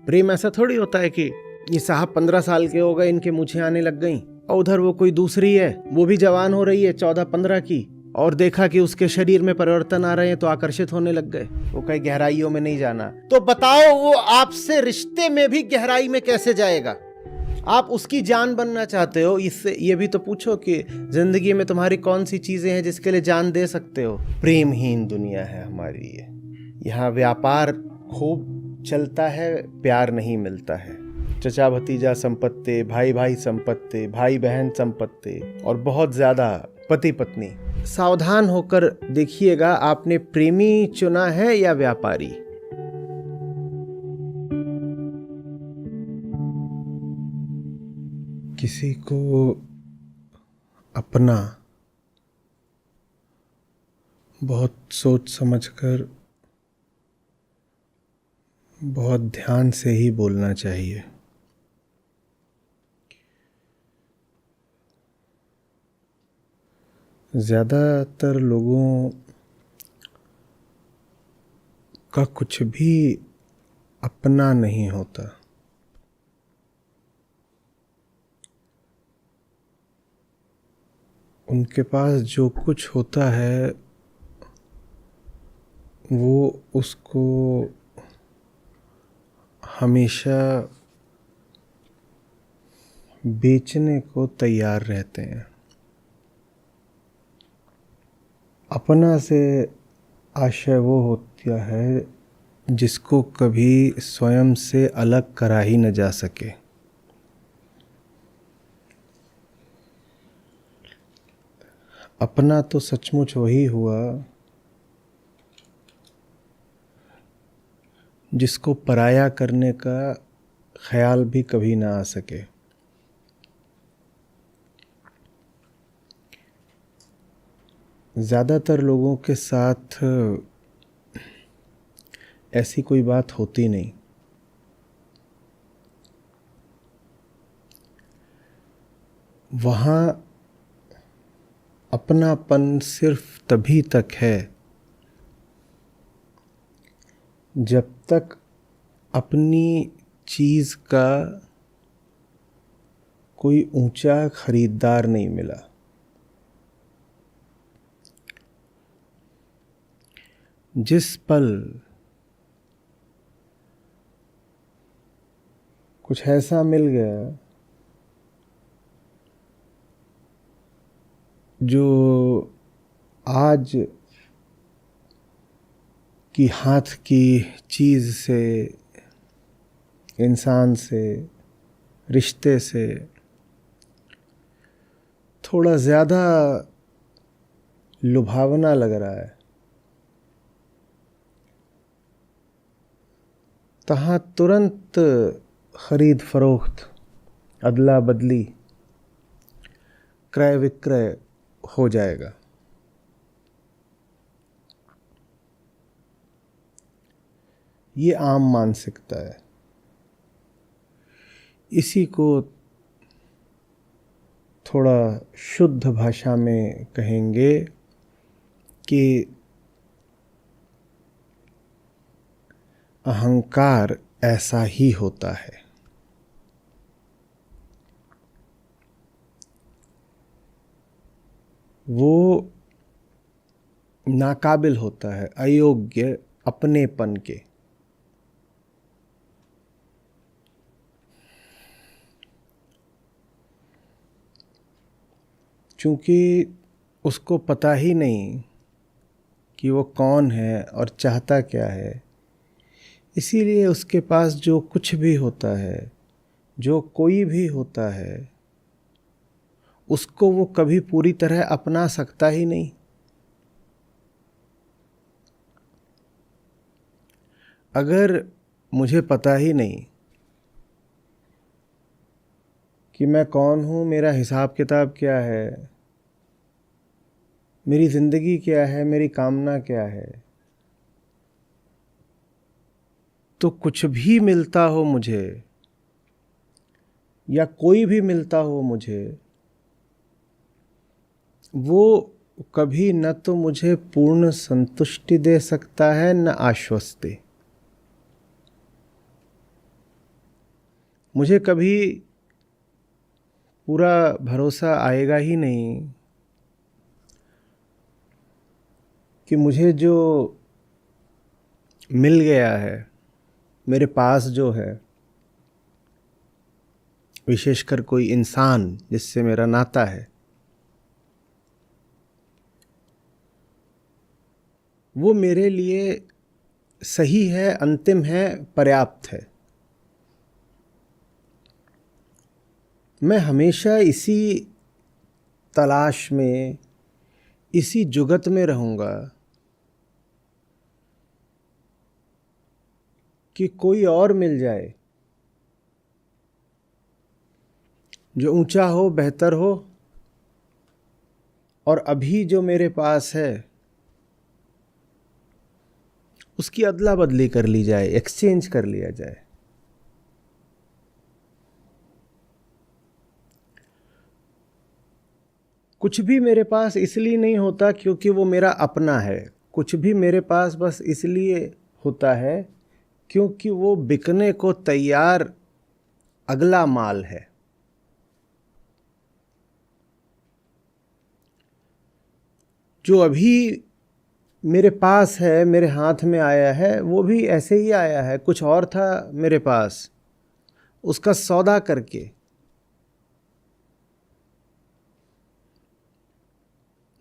प्रेम ऐसा थोड़ी होता है कि ये साहब 15 साल के हो गए, इनके मुझे आने लग गई, और उधर वो कोई दूसरी है, वो भी जवान हो रही है 14-15 की, और देखा कि उसके शरीर में परिवर्तन आ रहे हैं तो आकर्षित होने लग गए। वो कहीं गहराइयों में नहीं जाना। तो बताओ वो आपसे रिश्ते में भी गहराई में कैसे जाएगा? आप उसकी जान बनना चाहते हो, इससे ये भी तो पूछो कि जिंदगी में तुम्हारी कौन सी चीजें हैं जिसके लिए जान दे सकते हो। प्रेमहीन दुनिया है हमारी ये। यहाँ व्यापार खूब चलता है, प्यार नहीं मिलता है। चचा भतीजा संपत्ति, भाई भाई संपत्ति, भाई बहन संपत्ति, और बहुत ज्यादा पति पत्नी। सावधान होकर देखिएगा, आपने प्रेमी चुना है या व्यापारी। किसी को अपना बहुत सोच समझकर, बहुत ध्यान से ही बोलना चाहिए। ज़्यादातर लोगों का कुछ भी अपना नहीं होता। उनके पास जो कुछ होता है वो उसको हमेशा बेचने को तैयार रहते हैं। अपना से आशय वो होता है जिसको कभी स्वयं से अलग करा ही न जा सके। अपना तो सचमुच वही हुआ जिसको पराया करने का ख्याल भी कभी ना आ सके। ज़्यादातर लोगों के साथ ऐसी कोई बात होती नहीं। वहाँ अपनापन सिर्फ तभी तक है जब तक अपनी चीज़ का कोई ऊंचा खरीदार नहीं मिला। जिस पल कुछ ऐसा मिल गया जो आज की हाथ की चीज़ से, इंसान से, रिश्ते से थोड़ा ज़्यादा लुभावना लग रहा है, तहाँ तुरंत खरीद फरोख्त, अदला बदली, क्रय विक्रय हो जाएगा। ये आम मानसिकता है। इसी को थोड़ा शुद्ध भाषा में कहेंगे कि अहंकार ऐसा ही होता है। वो नाकाबिल होता है, अयोग्य अपनेपन के। चूंकि उसको पता ही नहीं कि वो कौन है और चाहता क्या है, इसीलिए उसके पास जो कुछ भी होता है, जो कोई भी होता है, उसको वो कभी पूरी तरह अपना सकता ही नहीं। अगर मुझे पता ही नहीं कि मैं कौन हूँ, मेरा हिसाब किताब क्या है, मेरी ज़िंदगी क्या है, मेरी कामना क्या है, तो कुछ भी मिलता हो मुझे या कोई भी मिलता हो मुझे, वो कभी न तो मुझे पूर्ण संतुष्टि दे सकता है, न आश्वस्ति। मुझे कभी पूरा भरोसा आएगा ही नहीं कि मुझे जो मिल गया है, मेरे पास जो है, विशेषकर कोई इंसान जिससे मेरा नाता है, वो मेरे लिए सही है, अंतिम है, पर्याप्त है। मैं हमेशा इसी तलाश में, इसी जुगत में रहूँगा कि कोई और मिल जाए जो ऊंचा हो, बेहतर हो, और अभी जो मेरे पास है उसकी अदला बदली कर ली जाए, एक्सचेंज कर लिया जाए। कुछ भी मेरे पास इसलिए नहीं होता क्योंकि वो मेरा अपना है। कुछ भी मेरे पास बस इसलिए होता है क्योंकि वो बिकने को तैयार अगला माल है। जो अभी मेरे पास है, मेरे हाथ में आया है, वो भी ऐसे ही आया है। कुछ और था मेरे पास, उसका सौदा करके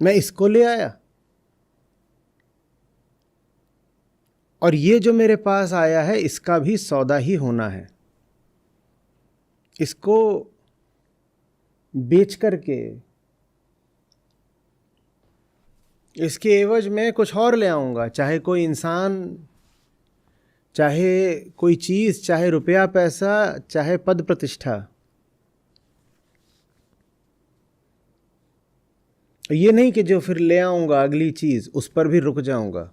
मैं इसको ले आया, और ये जो मेरे पास आया है इसका भी सौदा ही होना है। इसको बेच करके इसके एवज में कुछ और ले आऊंगा, चाहे कोई इंसान, चाहे कोई चीज, चाहे रुपया पैसा, चाहे पद प्रतिष्ठा। ये नहीं कि जो फिर ले आऊंगा अगली चीज उस पर भी रुक जाऊंगा।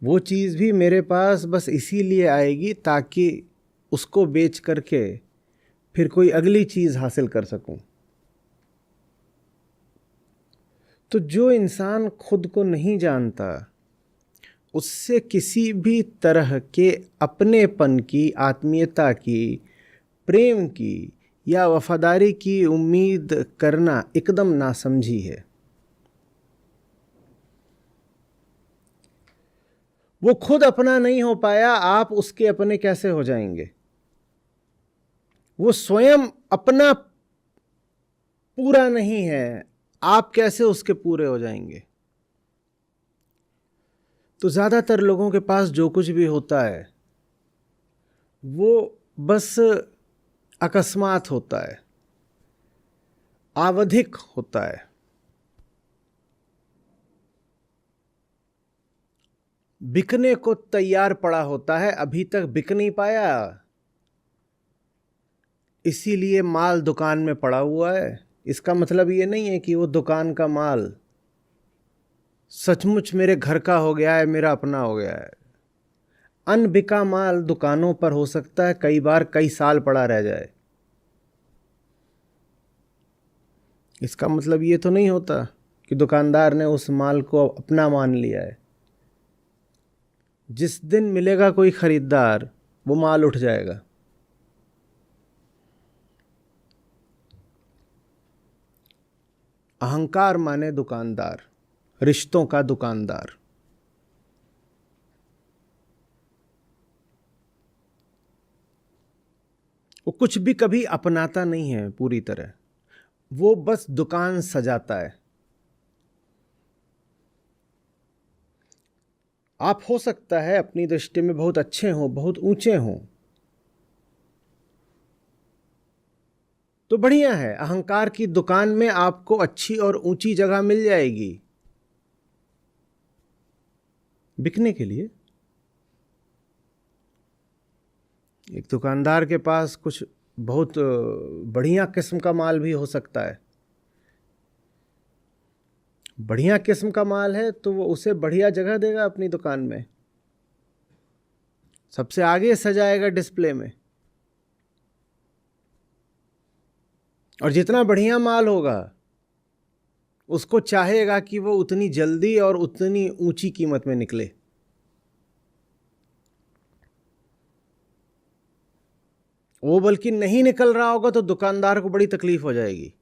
वो चीज भी मेरे पास बस इसीलिए आएगी ताकि उसको बेच करके फिर कोई अगली चीज हासिल कर सकूं। तो जो इंसान खुद को नहीं जानता, उससे किसी भी तरह के अपनेपन की, आत्मीयता की, प्रेम की या वफादारी की उम्मीद करना एकदम नासमझी है। वो खुद अपना नहीं हो पाया, आप उसके अपने कैसे हो जाएंगे? वो स्वयं अपना पूरा नहीं है, आप कैसे उसके पूरे हो जाएंगे? तो ज्यादातर लोगों के पास जो कुछ भी होता है वो बस अकस्मात होता है, आवधिक होता है। बिकने को तैयार पड़ा होता है, अभी तक बिक नहीं पाया, इसीलिए माल दुकान में पड़ा हुआ है। इसका मतलब ये नहीं है कि वो दुकान का माल सचमुच मेरे घर का हो गया है, मेरा अपना हो गया है। अनबिका माल दुकानों पर हो सकता है कई बार कई साल पड़ा रह जाए। इसका मतलब ये तो नहीं होता कि दुकानदार ने उस माल को अपना मान लिया है। जिस दिन मिलेगा कोई खरीदार, वो माल उठ जाएगा। अहंकार माने दुकानदार, रिश्तों का दुकानदार। वो कुछ भी कभी अपनाता नहीं है पूरी तरह, वो बस दुकान सजाता है। आप हो सकता है अपनी दृष्टि में बहुत अच्छे हों, बहुत ऊंचे हों, तो बढ़िया है। अहंकार की दुकान में आपको अच्छी और ऊंची जगह मिल जाएगी बिकने के लिए। एक दुकानदार के पास कुछ बहुत बढ़िया किस्म का माल भी हो सकता है। बढ़िया किस्म का माल है तो वो उसे बढ़िया जगह देगा अपनी दुकान में, सबसे आगे सजाएगा डिस्प्ले में। और जितना बढ़िया माल होगा उसको चाहेगा कि वो उतनी जल्दी और उतनी ऊंची कीमत में निकले। वो बल्कि नहीं निकल रहा होगा तो दुकानदार को बड़ी तकलीफ हो जाएगी।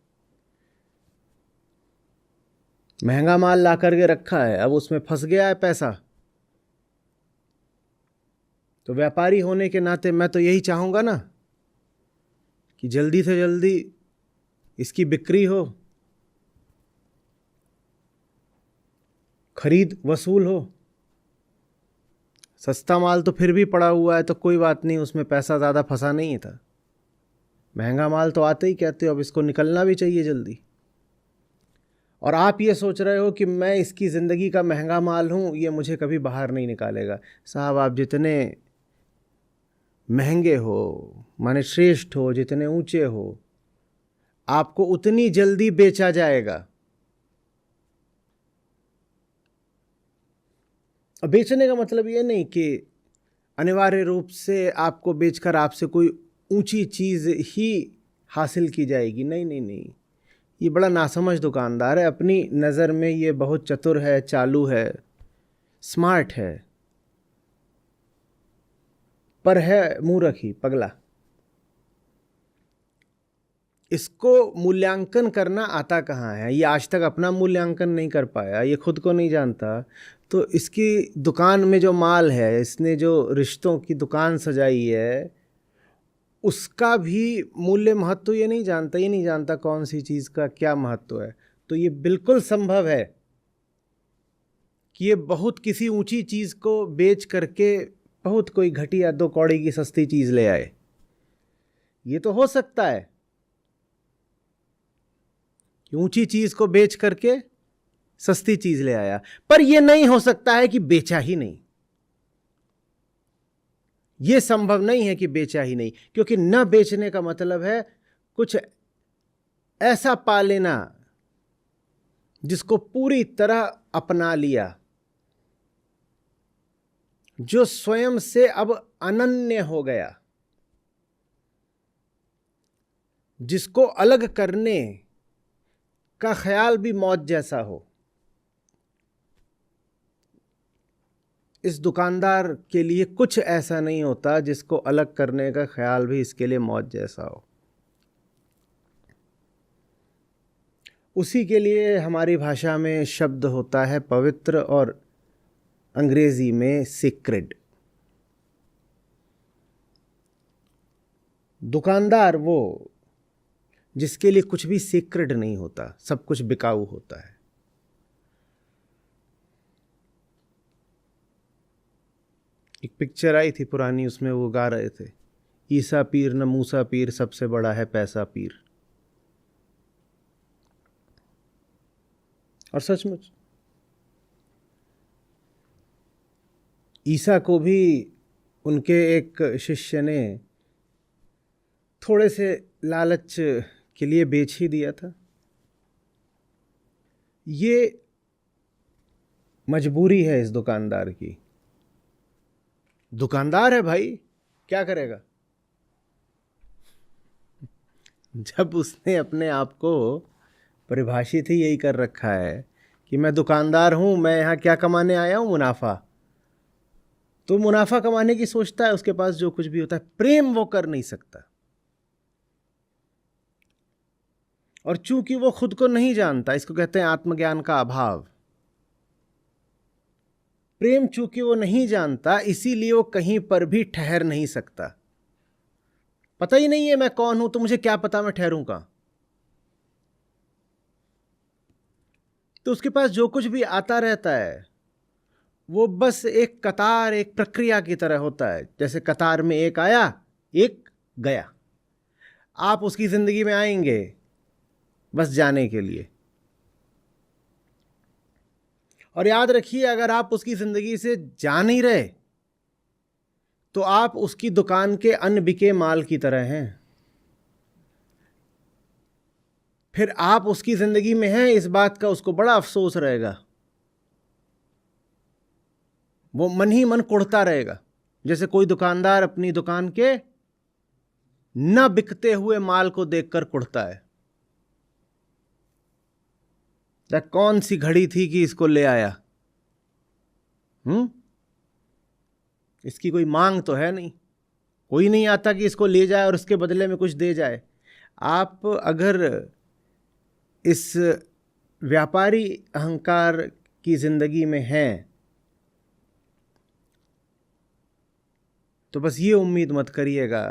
महंगा माल ला करके रखा है, अब उसमें फंस गया है पैसा। तो व्यापारी होने के नाते मैं तो यही चाहूंगा ना कि जल्दी से जल्दी इसकी बिक्री हो, खरीद वसूल हो। सस्ता माल तो फिर भी पड़ा हुआ है तो कोई बात नहीं, उसमें पैसा ज़्यादा फंसा नहीं था। महंगा माल तो आते ही कहते हो अब इसको निकलना भी चाहिए जल्दी। और आप ये सोच रहे हो कि मैं इसकी ज़िंदगी का महंगा माल हूँ, ये मुझे कभी बाहर नहीं निकालेगा। साहब, आप जितने महंगे हो, माने श्रेष्ठ हो, जितने ऊंचे हो, आपको उतनी जल्दी बेचा जाएगा। अब बेचने का मतलब ये नहीं कि अनिवार्य रूप से आपको बेचकर आपसे कोई ऊंची चीज़ ही हासिल की जाएगी। नहीं नहीं नहीं, ये बड़ा नासमझ दुकानदार है। अपनी नज़र में ये बहुत चतुर है, चालू है, स्मार्ट है, पर है मूर्ख ही, पगला। इसको मूल्यांकन करना आता कहाँ है? ये आज तक अपना मूल्यांकन नहीं कर पाया, ये खुद को नहीं जानता। तो इसकी दुकान में जो माल है, इसने जो रिश्तों की दुकान सजाई है, उसका भी मूल्य महत्व ये नहीं जानता। ये नहीं जानता कौन सी चीज़ का क्या महत्व है। तो ये बिल्कुल संभव है कि ये बहुत किसी ऊंची चीज़ को बेच करके बहुत कोई घटिया 2 कौड़ी की सस्ती चीज़ ले आए। ये तो हो सकता है कि ऊंची चीज़ को बेच करके सस्ती चीज़ ले आया, पर यह नहीं हो सकता है कि बेचा ही नहीं। यह संभव नहीं है कि बेचा ही नहीं, क्योंकि न बेचने का मतलब है कुछ ऐसा पा लेना जिसको पूरी तरह अपना लिया, जो स्वयं से अब अनन्य हो गया, जिसको अलग करने का ख्याल भी मौत जैसा हो। इस दुकानदार के लिए कुछ ऐसा नहीं होता जिसको अलग करने का ख्याल भी इसके लिए मौत जैसा हो। उसी के लिए हमारी भाषा में शब्द होता है पवित्र, और अंग्रेजी में सीक्रेट। दुकानदार वो जिसके लिए कुछ भी सीक्रेट नहीं होता, सब कुछ बिकाऊ होता है। एक पिक्चर आई थी पुरानी, उसमें वो गा रहे थे, ईसा पीर न मूसा पीर, सबसे बड़ा है पैसा पीर। और सचमुच ईसा को भी उनके एक शिष्य ने थोड़े से लालच के लिए बेच ही दिया था। ये मजबूरी है इस दुकानदार की। दुकानदार है भाई, क्या करेगा? जब उसने अपने आप को परिभाषित ही यही कर रखा है कि मैं दुकानदार हूं, मैं यहां क्या कमाने आया हूं, मुनाफा। तो मुनाफा कमाने की सोचता है, उसके पास जो कुछ भी होता है। प्रेम वो कर नहीं सकता, और चूंकि वो खुद को नहीं जानता, इसको कहते हैं आत्मज्ञान का अभाव। प्रेम चूंकि वो नहीं जानता, इसीलिए वो कहीं पर भी ठहर नहीं सकता। पता ही नहीं है मैं कौन हूं, तो मुझे क्या पता मैं ठहरूंगा। तो उसके पास जो कुछ भी आता रहता है वो बस एक कतार, एक प्रक्रिया की तरह होता है। जैसे कतार में एक आया, एक गया। आप उसकी जिंदगी में आएंगे बस जाने के लिए। और याद रखिए, अगर आप उसकी जिंदगी से जा नहीं रहे तो आप उसकी दुकान के अनबिके माल की तरह हैं। फिर आप उसकी जिंदगी में हैं, इस बात का उसको बड़ा अफसोस रहेगा। वो मन ही मन कुढ़ता रहेगा, जैसे कोई दुकानदार अपनी दुकान के न बिकते हुए माल को देखकर कुढ़ता है। कौन सी घड़ी थी कि इसको ले आया? इसकी कोई मांग तो है नहीं, कोई नहीं आता कि इसको ले जाए और उसके बदले में कुछ दे जाए। आप अगर इस व्यापारी अहंकार की जिंदगी में हैं तो बस ये उम्मीद मत करिएगा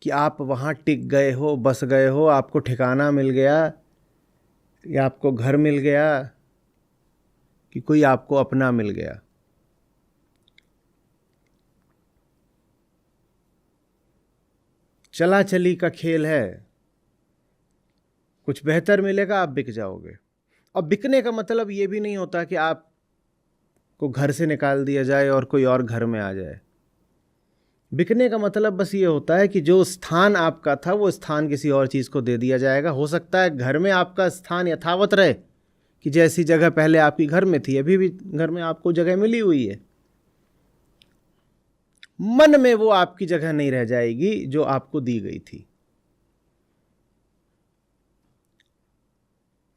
कि आप वहाँ टिक गए हो, बस गए हो, आपको ठिकाना मिल गया या आपको घर मिल गया कि कोई आपको अपना मिल गया। चला चली का खेल है, कुछ बेहतर मिलेगा आप बिक जाओगे। और बिकने का मतलब ये भी नहीं होता कि आपको घर से निकाल दिया जाए और कोई और घर में आ जाए। बिकने का मतलब बस ये होता है कि जो स्थान आपका था वो स्थान किसी और चीज़ को दे दिया जाएगा। हो सकता है घर में आपका स्थान यथावत रहे कि जैसी जगह पहले आपकी घर में थी अभी भी घर में आपको जगह मिली हुई है, मन में वो आपकी जगह नहीं रह जाएगी जो आपको दी गई थी।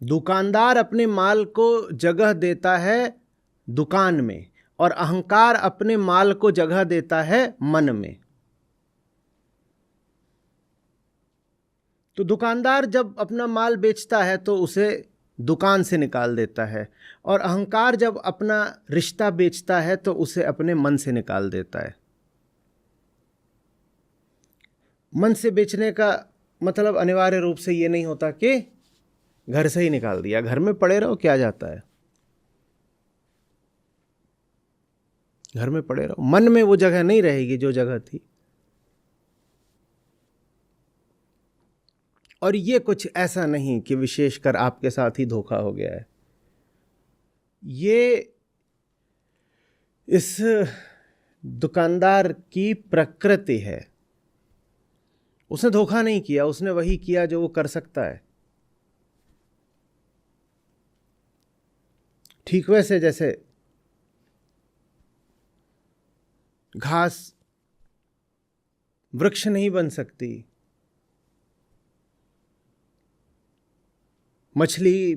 दुकानदार अपने माल को जगह देता है दुकान में और अहंकार अपने माल को जगह देता है मन में। तो दुकानदार जब अपना माल बेचता है तो उसे दुकान से निकाल देता है और अहंकार जब अपना रिश्ता बेचता है तो उसे अपने मन से निकाल देता है। मन से बेचने का मतलब अनिवार्य रूप से ये नहीं होता कि घर से ही निकाल दिया, घर में पड़े रहो, क्या जाता है, घर में पड़े रहो। मन में वो जगह नहीं रहेगी जो जगह थी। और ये कुछ ऐसा नहीं कि विशेषकर आपके साथ ही धोखा हो गया है, ये इस दुकानदार की प्रकृति है। उसने धोखा नहीं किया, उसने वही किया जो वो कर सकता है। ठीक वैसे जैसे घास वृक्ष नहीं बन सकती, मछली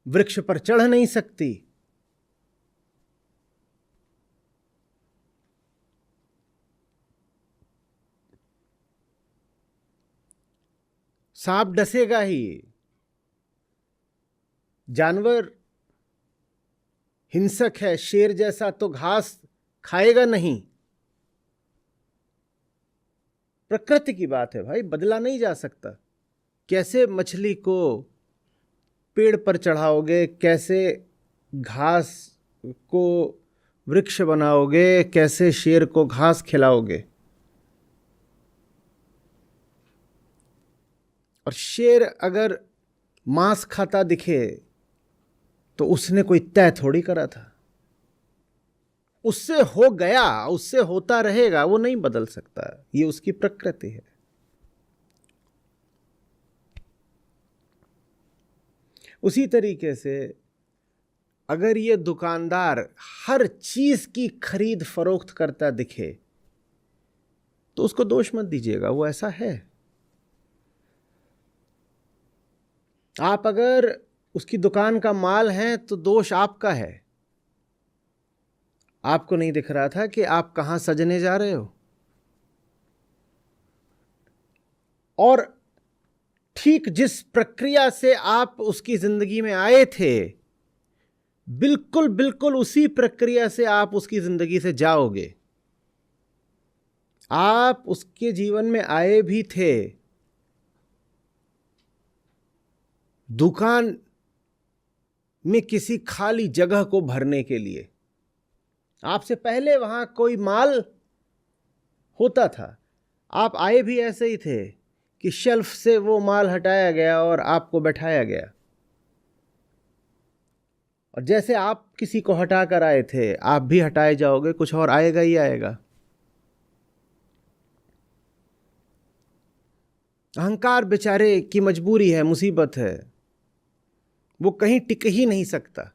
वृक्ष पर चढ़ नहीं सकती, सांप डसेगा ही, जानवर हिंसक है शेर जैसा तो घास खाएगा नहीं। प्रकृति की बात है भाई, बदला नहीं जा सकता। कैसे मछली को पेड़ पर चढ़ाओगे, कैसे घास को वृक्ष बनाओगे, कैसे शेर को घास खिलाओगे। और शेर अगर मांस खाता दिखे तो उसने कोई तय थोड़ी करा था, उससे हो गया, उससे होता रहेगा, वो नहीं बदल सकता, ये उसकी प्रकृति है। उसी तरीके से अगर ये दुकानदार हर चीज की खरीद फरोख्त करता दिखे तो उसको दोष मत दीजिएगा, वो ऐसा है। आप अगर उसकी दुकान का माल हैं तो दोष आपका है। आपको नहीं दिख रहा था कि आप कहां सजने जा रहे हो। और ठीक जिस प्रक्रिया से आप उसकी जिंदगी में आए थे, बिल्कुल बिल्कुल उसी प्रक्रिया से आप उसकी जिंदगी से जाओगे। आप उसके जीवन में आए भी थे दुकान में किसी खाली जगह को भरने के लिए। आपसे पहले वहां कोई माल होता था, आप आए भी ऐसे ही थे कि शेल्फ से वो माल हटाया गया और आपको बैठाया गया। और जैसे आप किसी को हटा कर आए थे आप भी हटाए जाओगे, कुछ और आएगा ही आएगा। अहंकार बेचारे की मजबूरी है, मुसीबत है, वो कहीं टिक ही नहीं सकता।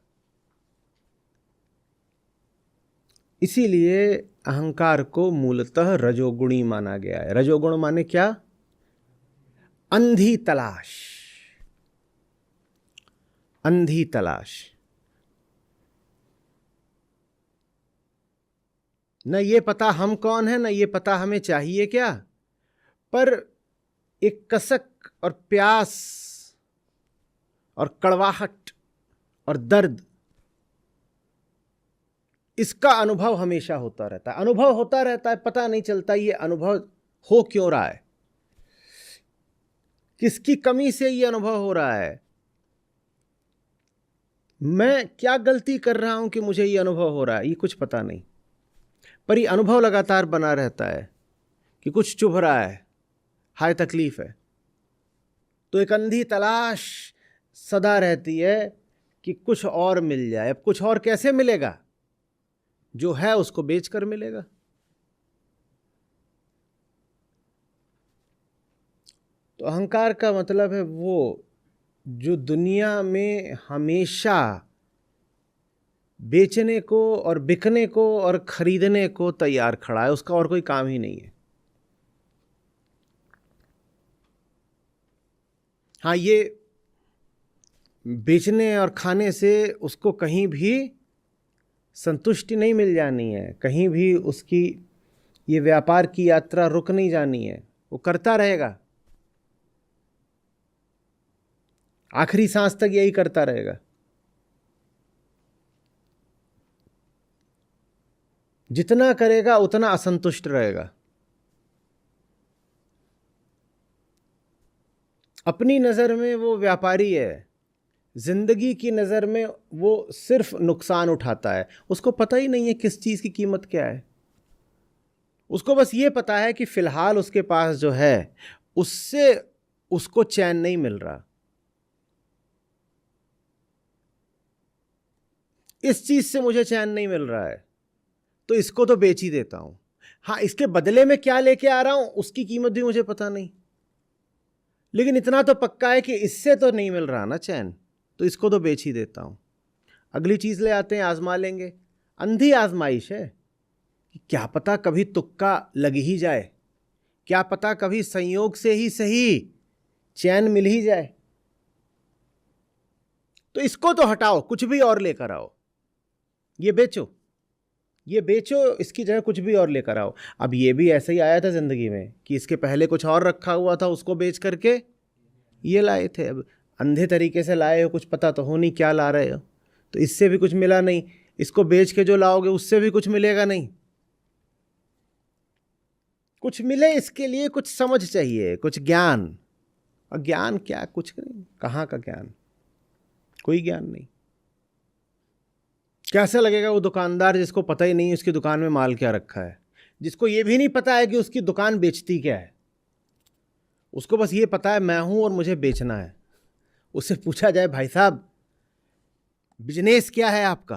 इसीलिए अहंकार को मूलतः रजोगुणी माना गया है। रजोगुण माने क्या? अंधी तलाश, अंधी तलाश। न ये पता हम कौन है, न ये पता हमें चाहिए क्या, पर एक कसक और प्यास और कड़वाहट और दर्द, इसका अनुभव हमेशा होता रहता है। अनुभव होता रहता है, पता नहीं चलता ये अनुभव हो क्यों रहा है, किसकी कमी से ये अनुभव हो रहा है, मैं क्या गलती कर रहा हूं कि मुझे ये अनुभव हो रहा है, ये कुछ पता नहीं। पर ये अनुभव लगातार बना रहता है कि कुछ चुभ रहा है, हाय तकलीफ है। तो एक अंधी तलाश सदा रहती है कि कुछ और मिल जाए। अब कुछ और कैसे मिलेगा? जो है उसको बेचकर मिलेगा। तो अहंकार का मतलब है वो जो दुनिया में हमेशा बेचने को और बिकने को और खरीदने को तैयार खड़ा है, उसका और कोई काम ही नहीं है। हाँ, ये बेचने और खाने से उसको कहीं भी संतुष्टि नहीं मिल जानी है, कहीं भी उसकी ये व्यापार की यात्रा रुक नहीं जानी है, वो करता रहेगा, आखिरी सांस तक यही करता रहेगा। जितना करेगा उतना असंतुष्ट रहेगा। अपनी नज़र में वो व्यापारी है, जिंदगी की नज़र में वो सिर्फ नुकसान उठाता है। उसको पता ही नहीं है किस चीज़ की कीमत क्या है। उसको बस ये पता है कि फिलहाल उसके पास जो है उससे उसको चैन नहीं मिल रहा। इस चीज़ से मुझे चैन नहीं मिल रहा है तो इसको तो बेच ही देता हूं। हाँ, इसके बदले में क्या लेके आ रहा हूं उसकी कीमत भी मुझे पता नहीं, लेकिन इतना तो पक्का है कि इससे तो नहीं मिल रहा ना चैन, तो इसको तो बेच ही देता हूं। अगली चीज़ ले आते हैं, आजमा लेंगे। अंधी आजमाइश है कि क्या पता कभी तुक्का लग ही जाए, क्या पता कभी संयोग से ही सही चैन मिल ही जाए। तो इसको तो हटाओ, कुछ भी और लेकर आओ, ये बेचो, ये बेचो, इसकी जगह कुछ भी और लेकर आओ। अब ये भी ऐसे ही आया था जिंदगी में कि इसके पहले कुछ और रखा हुआ था, उसको बेच करके ये लाए थे। अब अंधे तरीके से लाए हो, कुछ पता तो हो नहीं क्या ला रहे हो, तो इससे भी कुछ मिला नहीं, इसको बेच के जो लाओगे उससे भी कुछ मिलेगा नहीं। कुछ मिले इसके लिए कुछ समझ चाहिए, कुछ ज्ञान। और ज्ञान क्या, कुछ नहीं, कहाँ का ज्ञान, कोई ज्ञान नहीं। कैसा लगेगा वो दुकानदार जिसको पता ही नहीं उसकी दुकान में माल क्या रखा है, जिसको ये भी नहीं पता है कि उसकी दुकान बेचती क्या है, उसको बस ये पता है मैं हूं और मुझे बेचना है। उससे पूछा जाए भाई साहब बिजनेस क्या है आपका,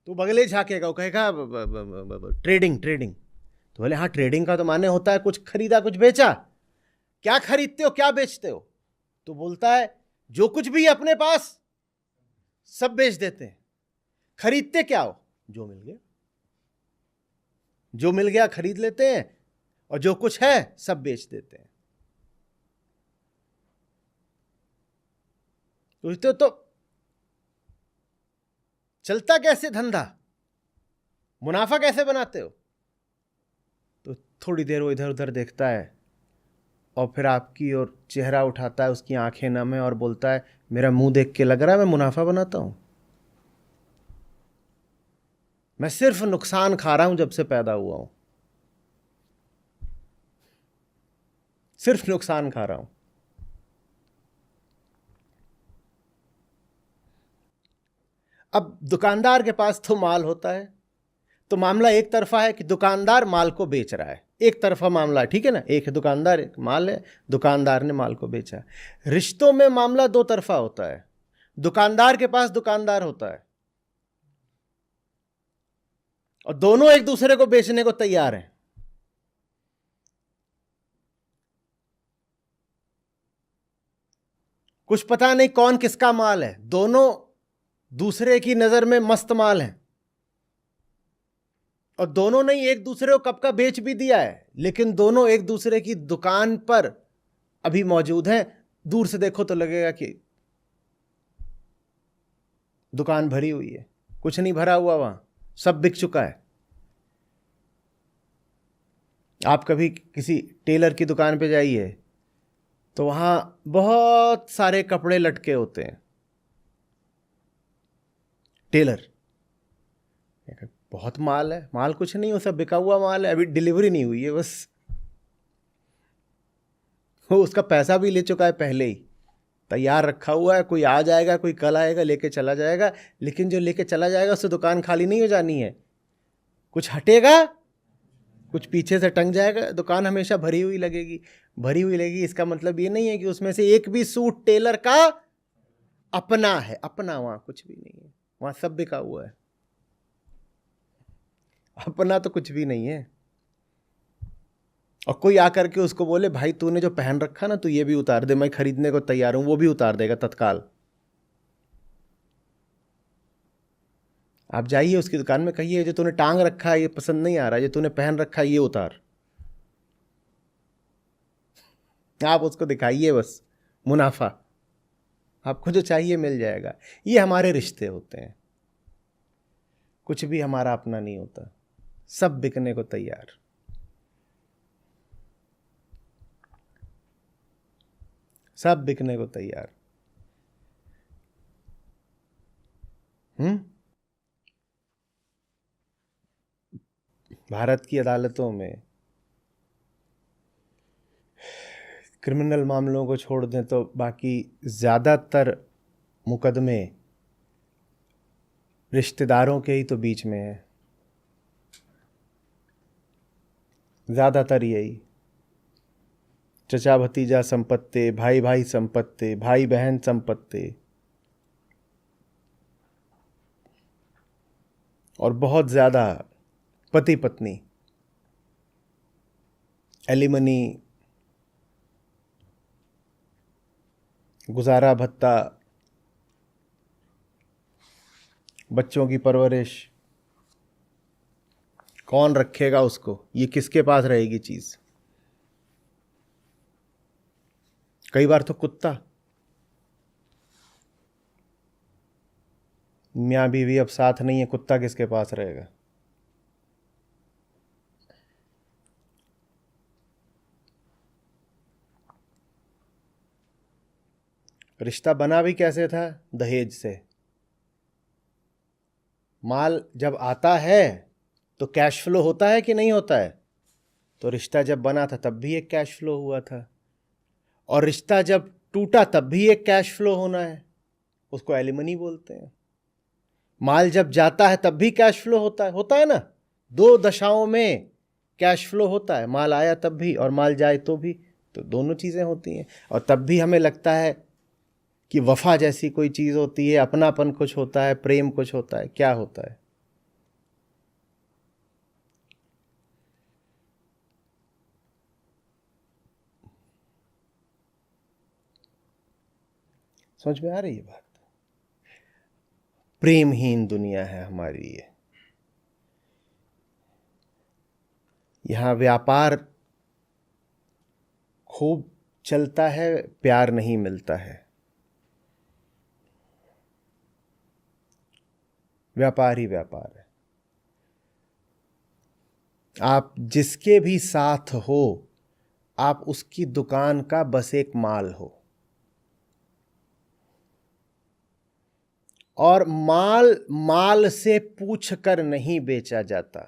तो बगले झाकेगा, वो कहेगा ट्रेडिंग। ट्रेडिंग तो बोले हाँ, ट्रेडिंग का तो माने होता है कुछ खरीदा कुछ बेचा। क्या खरीदते हो क्या बेचते हो? तो बोलता है जो कुछ भी है अपने पास सब बेच देते हैं। खरीदते क्या हो? जो मिल गया, जो मिल गया खरीद लेते हैं, और जो कुछ है सब बेच देते हैं। तो चलता कैसे धंधा, मुनाफा कैसे बनाते हो? तो थोड़ी देर वो इधर उधर देखता है और फिर आपकी ओर चेहरा उठाता है, उसकी आंखें नम है और बोलता है मेरा मुंह देख के लग रहा है मैं मुनाफा बनाता हूं, मैं सिर्फ नुकसान खा रहा हूं जब से पैदा हुआ हूं, सिर्फ नुकसान खा रहा हूं। अब दुकानदार के पास तो माल होता है, तो मामला एक तरफा है कि दुकानदार माल को बेच रहा है, एक तरफा मामला है, ठीक है ना, एक है दुकानदार, एक माल है, दुकानदार ने माल को बेचा। रिश्तों में मामला दो तरफा होता है, दुकानदार के पास दुकानदार होता है और दोनों एक दूसरे को बेचने को तैयार हैं। कुछ पता नहीं कौन किसका माल है, दोनों दूसरे की नजर में मस्त माल है, और दोनों ने एक दूसरे को कब का बेच भी दिया है, लेकिन दोनों एक दूसरे की दुकान पर अभी मौजूद हैं। दूर से देखो तो लगेगा कि दुकान भरी हुई है, कुछ नहीं भरा हुआ वहां, सब बिक चुका है। आप कभी किसी टेलर की दुकान पे जाइए तो वहां बहुत सारे कपड़े लटके होते हैं। टेलर, बहुत माल है, माल कुछ नहीं, वो सब बिका हुआ माल है, अभी डिलीवरी नहीं हुई है बस। वो उसका पैसा भी ले चुका है पहले ही, तैयार रखा हुआ है, कोई आ जाएगा, कोई कल आएगा लेके चला जाएगा। लेकिन जो लेके चला जाएगा उससे दुकान खाली नहीं हो जानी है, कुछ हटेगा, कुछ पीछे से टंग जाएगा, दुकान हमेशा भरी हुई लगेगी। भरी हुई लगेगी इसका मतलब ये नहीं है कि उसमें से एक भी सूट टेलर का अपना है, अपना वहां कुछ भी नहीं है, वहां सब बिका हुआ है, अपना तो कुछ भी नहीं है। और कोई आकर के उसको बोले भाई तूने जो पहन रखा ना, तू ये भी उतार दे, मैं खरीदने को तैयार हूं, वो भी उतार देगा तत्काल। आप जाइए उसकी दुकान में, कहिए जो तूने टांग रखा है ये पसंद नहीं आ रहा, जो तूने पहन रखा है ये उतार। आप उसको दिखाइए बस मुनाफा, आपको जो चाहिए मिल जाएगा। ये हमारे रिश्ते होते हैं, कुछ भी हमारा अपना नहीं होता, सब बिकने को तैयार। सब बिकने को तैयार। भारत की अदालतों में क्रिमिनल मामलों को छोड़ दें तो बाकी ज़्यादातर मुकदमे रिश्तेदारों के ही तो बीच में है, ज़्यादातर यही। चचा भतीजा संपत्ति, भाई भाई संपत्ति, भाई बहन संपत्ति, और बहुत ज़्यादा पति पत्नी, एलिमनी, गुजारा भत्ता, बच्चों की परवरिश, कौन रखेगा उसको, ये किसके पास रहेगी चीज़। कई बार तो कुत्ता, मियाँ बीवी अब साथ नहीं है, कुत्ता किसके पास रहेगा। रिश्ता बना भी कैसे था, दहेज से। माल जब आता है तो कैश फ्लो होता है कि नहीं होता है, तो रिश्ता जब बना था तब भी एक कैश फ्लो हुआ था, और रिश्ता जब टूटा तब भी एक कैश फ्लो होना है, उसको एलिमनी बोलते हैं। माल जब जाता है तब भी कैश फ्लो होता है ना, दो दशाओं में कैश फ्लो होता है, माल आया तब भी और माल जाए तो भी, तो दोनों चीज़ें होती हैं। और तब भी हमें लगता है कि वफा जैसी कोई चीज़ होती है, अपनापन कुछ होता है, प्रेम कुछ होता है, क्या होता है। समझ में आ रही है बात। प्रेमहीन दुनिया है हमारी ये। यहां व्यापार खूब चलता है, प्यार नहीं मिलता है। व्यापार ही व्यापार है। आप जिसके भी साथ हो, आप उसकी दुकान का बस एक माल हो, और माल माल से पूछ कर नहीं बेचा जाता।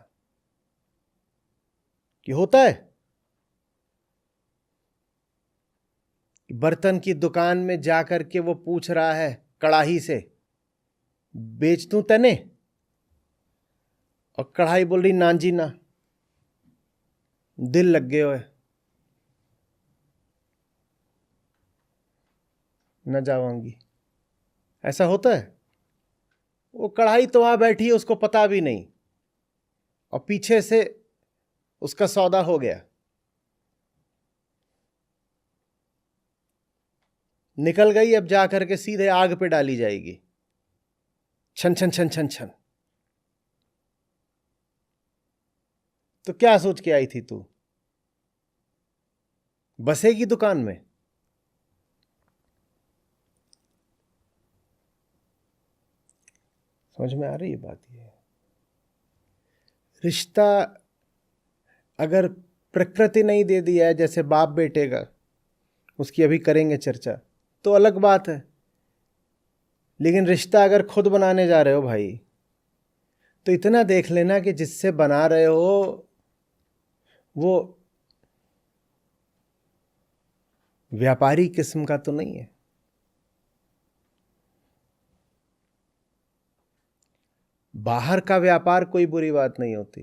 कि होता है बर्तन की दुकान में जाकर के वो पूछ रहा है कड़ाही से, बेच दूं तने, और कढ़ाई बोल रही ना जी ना, दिल लग गए हो, न जावांगी। ऐसा होता है। वो कढ़ाई तो वहां बैठी है, उसको पता भी नहीं, और पीछे से उसका सौदा हो गया, निकल गई, अब जाकर के सीधे आग पे डाली जाएगी, छन छन छन छन छन। तो क्या सोच के आई थी तू, बसेगी दुकान में? समझ में आ रही है बात? ये रिश्ता अगर प्रकृति नहीं दे दिया है, जैसे बाप बेटे का, उसकी अभी करेंगे चर्चा, तो अलग बात है। लेकिन रिश्ता अगर खुद बनाने जा रहे हो भाई, तो इतना देख लेना कि जिससे बना रहे हो वो व्यापारी किस्म का तो नहीं है। बाहर का व्यापार कोई बुरी बात नहीं होती,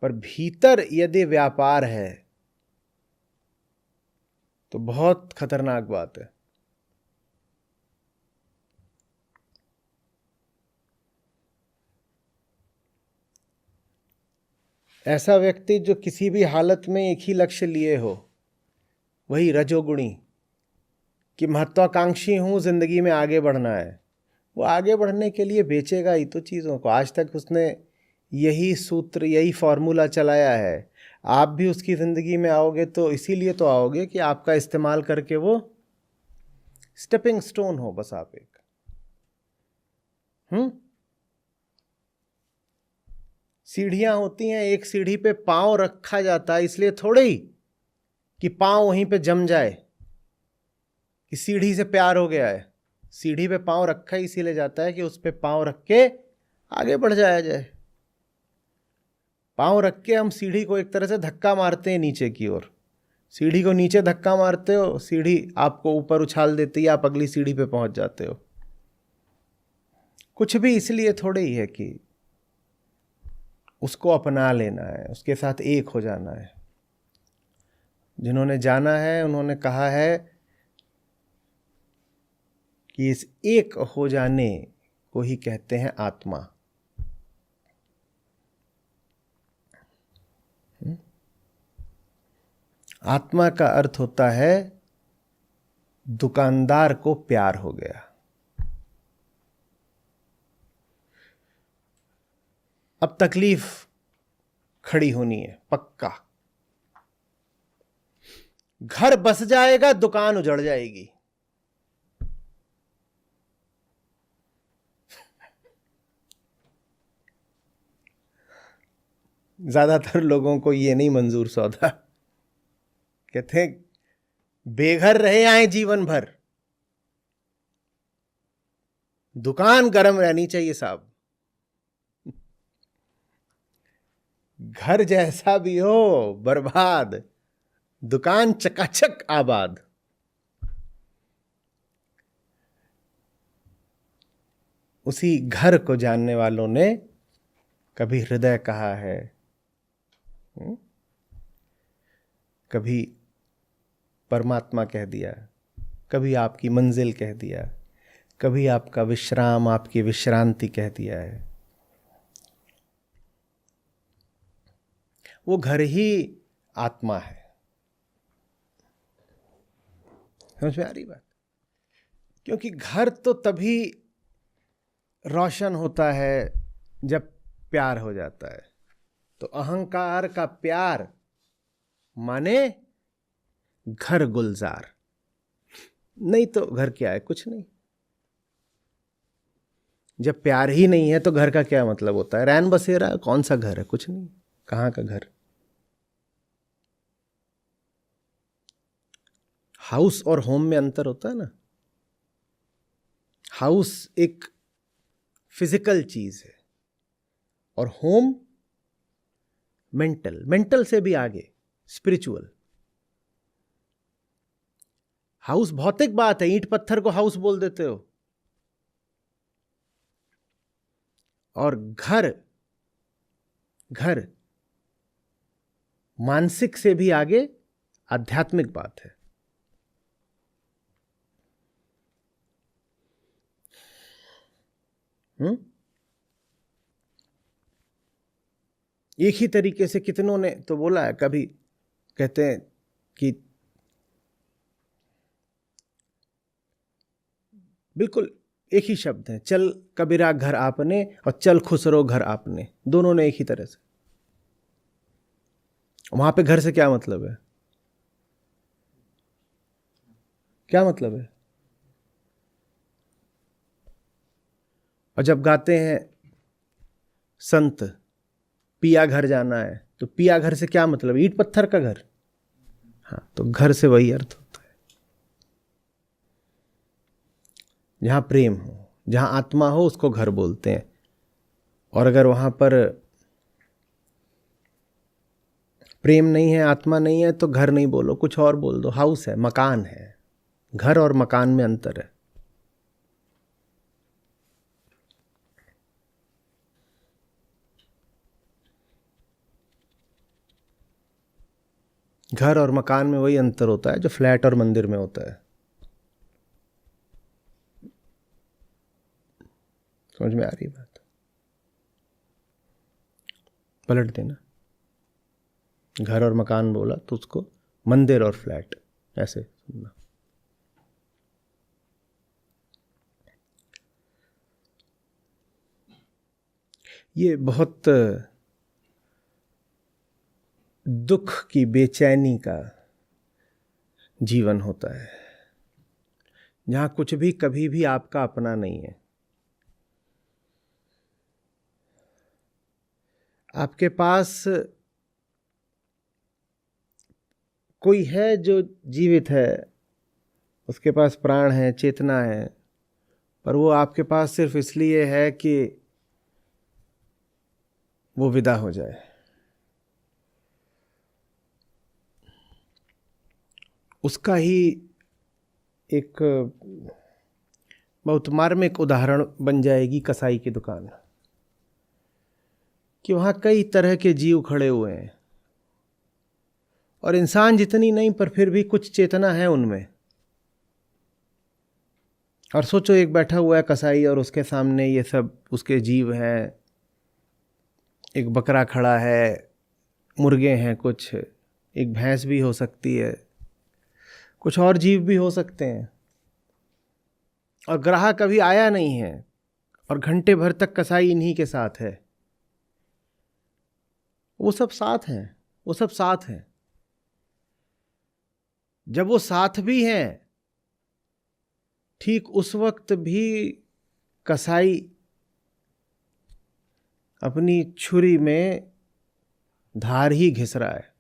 पर भीतर यदि व्यापार है तो बहुत खतरनाक बात है। ऐसा व्यक्ति जो किसी भी हालत में एक ही लक्ष्य लिए हो, वही रजोगुणी, कि महत्वाकांक्षी हूं, जिंदगी में आगे बढ़ना है, वो आगे बढ़ने के लिए बेचेगा ही तो चीज़ों को। आज तक उसने यही सूत्र, यही फॉर्मूला चलाया है। आप भी उसकी ज़िंदगी में आओगे तो इसीलिए तो आओगे कि आपका इस्तेमाल करके वो स्टेपिंग स्टोन हो, बस आप एक। सीढ़ियां होती हैं, एक सीढ़ी पे पांव रखा जाता है, इसलिए थोड़े ही कि पांव वहीं पे जम जाए, कि सीढ़ी से प्यार हो गया है। सीढ़ी पे पांव रखा ही इसीलिए जाता है कि उस पे पांव रख के आगे बढ़ जाया जाए। पांव रख के हम सीढ़ी को एक तरह से धक्का मारते हैं नीचे की ओर। सीढ़ी को नीचे धक्का मारते हो, सीढ़ी आपको ऊपर उछाल देती है, आप अगली सीढ़ी पे पहुंच जाते हो। कुछ भी इसलिए थोड़े ही है कि उसको अपना लेना है, उसके साथ एक हो जाना है। जिन्होंने जाना है उन्होंने कहा है कि इस एक हो जाने को ही कहते हैं आत्मा। आत्मा का अर्थ होता है दुकानदार को प्यार हो गया। अब तकलीफ खड़ी होनी है पक्का। घर बस जाएगा, दुकान उजड़ जाएगी। ज्यादातर लोगों को ये नहीं मंजूर सौदा। कहते हैं बेघर रहे आए जीवन भर, दुकान गर्म रहनी चाहिए साहब। घर जैसा भी हो बर्बाद, दुकान चकाचक आबाद। उसी घर को जानने वालों ने कभी हृदय कहा है, कभी परमात्मा कह दिया, कभी आपकी मंजिल कह दिया, कभी आपका विश्राम, आपकी विश्रांति कह दिया है। वो घर ही आत्मा है। समझ में आ रही बात? क्योंकि घर तो तभी रोशन होता है जब प्यार हो जाता है। तो अहंकार का प्यार माने घर गुलजार, नहीं तो घर क्या है? कुछ नहीं। जब प्यार ही नहीं है तो घर का क्या मतलब होता है? रैन बसेरा, कौन सा घर है? कुछ नहीं। कहाँ का घर? हाउस और होम में अंतर होता है ना। हाउस एक फिजिकल चीज है और होम मेंटल, मेंटल से भी आगे स्पिरिचुअल। हाउस भौतिक बात है, ईंट पत्थर को हाउस बोल देते हो, और घर, घर मानसिक से भी आगे आध्यात्मिक बात है। एक ही तरीके से कितनों ने तो बोला है, कभी कहते हैं कि बिल्कुल एक ही शब्द है, चल कबीरा घर आपने और चल खुसरो घर आपने, दोनों ने एक ही तरह से। वहां पे घर से क्या मतलब है? क्या मतलब है? और जब गाते हैं संत पिया घर जाना है, तो पिया घर से क्या मतलब, ईंट पत्थर का घर? हाँ, तो घर से वही अर्थ होता है, जहां प्रेम हो, जहां आत्मा हो, उसको घर बोलते हैं। और अगर वहां पर प्रेम नहीं है, आत्मा नहीं है, तो घर नहीं बोलो, कुछ और बोल दो, हाउस है, मकान है। घर और मकान में अंतर है। घर और मकान में वही अंतर होता है जो फ्लैट और मंदिर में होता है। समझ में आ रही बात? पलट देना, घर और मकान बोला तो उसको मंदिर और फ्लैट ऐसे सुनना। ये बहुत दुख की, बेचैनी का जीवन होता है, जहां कुछ भी कभी भी आपका अपना नहीं है। आपके पास कोई है जो जीवित है, उसके पास प्राण है, चेतना है, पर वो आपके पास सिर्फ इसलिए है कि वो विदा हो जाए। उसका ही एक बहुत मार्मिक उदाहरण बन जाएगी कसाई की दुकान, कि वहां कई तरह के जीव खड़े हुए हैं, और इंसान जितनी नहीं, पर फिर भी कुछ चेतना है उनमें। और सोचो, एक बैठा हुआ है कसाई और उसके सामने ये सब उसके जीव हैं, एक बकरा खड़ा है, मुर्गे हैं कुछ, एक भैंस भी हो सकती है, कुछ और जीव भी हो सकते हैं, और ग्राहक अभी आया नहीं है, और घंटे भर तक कसाई इन्हीं के साथ है। वो सब साथ हैं, वो सब साथ हैं। जब वो साथ भी हैं, ठीक उस वक्त भी कसाई अपनी छुरी में धार ही घिस रहा है,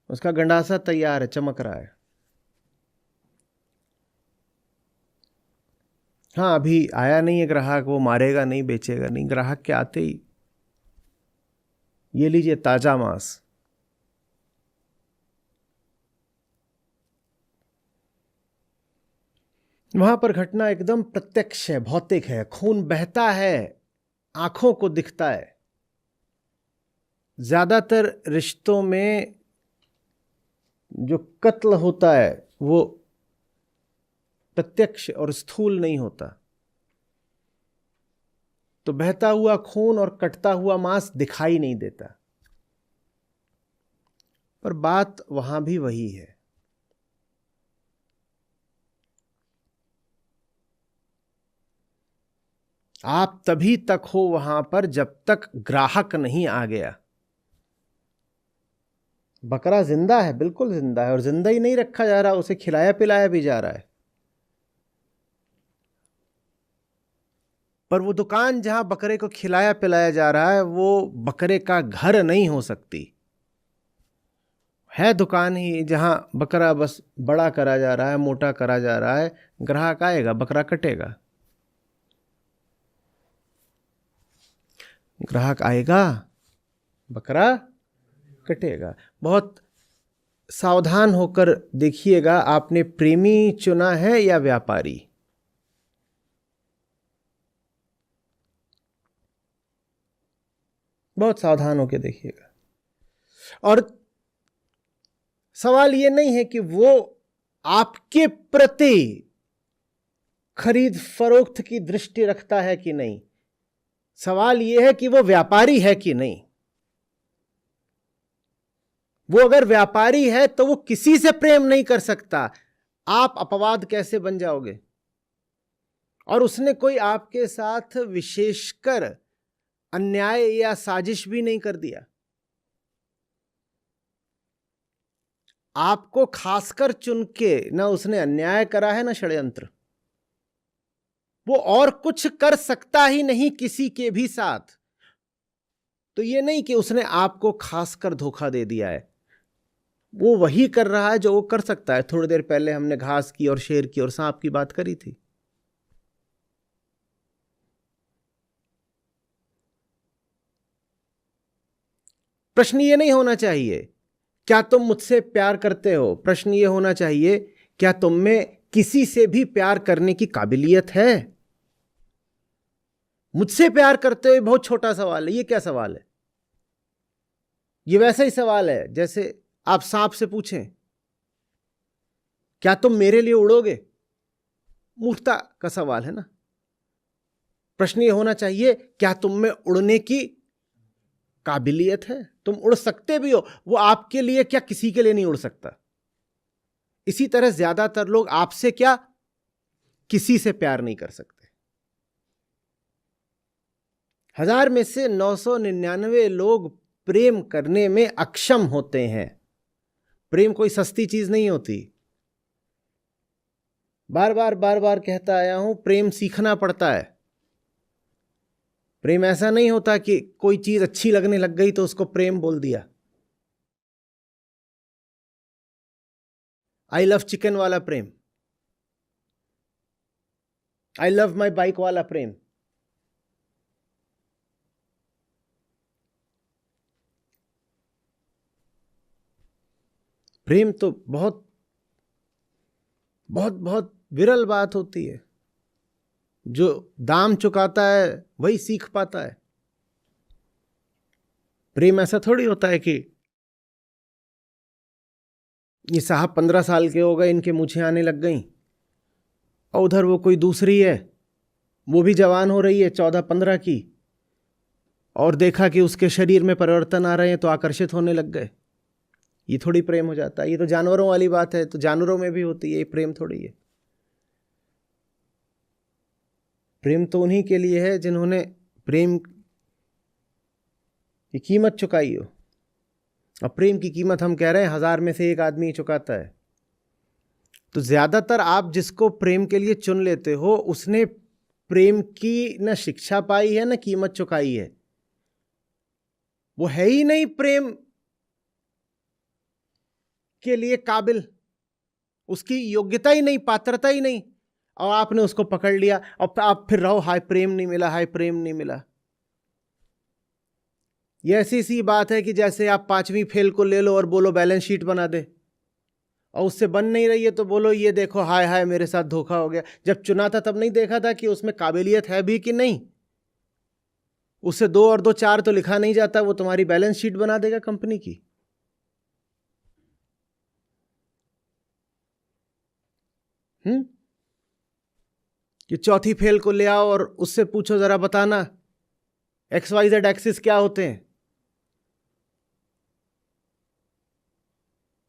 उसका गंडासा तैयार है, चमक रहा है। हाँ, अभी आया नहीं है ग्राहक, वो मारेगा नहीं, बेचेगा नहीं। ग्राहक के आते ही ये लीजिए ताजा मांस। वहां पर घटना एकदम प्रत्यक्ष है, भौतिक है, खून बहता है, आंखों को दिखता है। ज्यादातर रिश्तों में जो कत्ल होता है वो प्रत्यक्ष और स्थूल नहीं होता, तो बहता हुआ खून और कटता हुआ मांस दिखाई नहीं देता। पर बात वहां भी वही है। आप तभी तक हो वहां पर जब तक ग्राहक नहीं आ गया। बकरा जिंदा है, बिल्कुल जिंदा है, और जिंदा ही नहीं रखा जा रहा, उसे खिलाया पिलाया भी जा रहा है। पर वो दुकान जहां बकरे को खिलाया पिलाया जा रहा है, वो बकरे का घर नहीं हो सकती। है दुकान ही जहां बकरा बस बड़ा करा जा रहा है, मोटा करा जा रहा है। ग्राहक आएगा, बकरा कटेगा। ग्राहक आएगा, बकरा कटेगा। बहुत सावधान होकर देखिएगा, आपने प्रेमी चुना है या व्यापारी? बहुत सावधान होकर देखिएगा। और सवाल ये नहीं है कि वो आपके प्रति खरीद फरोख्त की दृष्टि रखता है कि नहीं, सवाल यह है कि वो व्यापारी है कि नहीं। वो अगर व्यापारी है तो वो किसी से प्रेम नहीं कर सकता। आप अपवाद कैसे बन जाओगे? और उसने कोई आपके साथ विशेषकर अन्याय या साजिश भी नहीं कर दिया। आपको खासकर चुन के ना उसने अन्याय करा है, ना षड्यंत्र। वो और कुछ कर सकता ही नहीं किसी के भी साथ। तो ये नहीं कि उसने आपको खासकर धोखा दे दिया है, वो वही कर रहा है जो वो कर सकता है। थोड़ी देर पहले हमने घास की और शेर की और सांप की बात करी थी। प्रश्न ये नहीं होना चाहिए क्या तुम मुझसे प्यार करते हो, प्रश्न ये होना चाहिए क्या तुम में किसी से भी प्यार करने की काबिलियत है। मुझसे प्यार करते हो बहुत छोटा सवाल है। ये क्या सवाल है? ये वैसा ही सवाल है जैसे आप सांप से पूछें क्या तुम मेरे लिए उड़ोगे। मूर्खता का सवाल है ना। प्रश्न ये होना चाहिए क्या तुम में उड़ने की काबिलियत है, तुम उड़ सकते भी हो। वो आपके लिए क्या किसी के लिए नहीं उड़ सकता। इसी तरह ज्यादातर लोग आपसे क्या किसी से प्यार नहीं कर सकते। 1000 में से 999 लोग प्रेम करने में अक्षम होते हैं। प्रेम कोई सस्ती चीज नहीं होती। बार बार कहता आया हूं, प्रेम सीखना पड़ता है। प्रेम ऐसा नहीं होता कि कोई चीज अच्छी लगने लग गई तो उसको प्रेम बोल दिया। आई लव चिकन वाला प्रेम, आई लव माई बाइक वाला प्रेम, प्रेम तो बहुत बहुत बहुत विरल बात होती है। जो दाम चुकाता है वही सीख पाता है। प्रेम ऐसा थोड़ी होता है कि ये साहब 15 साल के हो गए, इनके मूछें आने लग गई, और उधर वो कोई दूसरी है, वो भी जवान हो रही है 14-15 की, और देखा कि उसके शरीर में परिवर्तन आ रहे हैं तो आकर्षित होने लग गए। ये थोड़ी प्रेम हो जाता है। ये तो जानवरों वाली बात है, तो जानवरों में भी होती है, ये प्रेम थोड़ी है। प्रेम तो उन्हीं के लिए है जिन्होंने प्रेम की कीमत चुकाई हो। और प्रेम की कीमत हम कह रहे हैं 1000 में से एक आदमी ही चुकाता है। तो ज्यादातर आप जिसको प्रेम के लिए चुन लेते हो उसने प्रेम की न शिक्षा पाई है न कीमत चुकाई है। वो है ही नहीं प्रेम के लिए काबिल, उसकी योग्यता ही नहीं, पात्रता ही नहीं, और आपने उसको पकड़ लिया और आप फिर रहो हाय प्रेम नहीं मिला, हाय प्रेम नहीं मिला। ये ऐसी सी बात है कि जैसे आप 5वीं फेल को ले लो और बोलो बैलेंस शीट बना दे, और उससे बन नहीं रही है तो बोलो ये देखो हाय हाय मेरे साथ धोखा हो गया। जब चुना था तब नहीं देखा था कि उसमें काबिलियत है भी कि नहीं। उससे 2 और 2 4 तो लिखा नहीं जाता, वो तुम्हारी बैलेंस शीट बना देगा कंपनी की। कि चौथी फेल को ले आओ और उससे पूछो जरा बताना XYZ एक्सिस क्या होते हैं,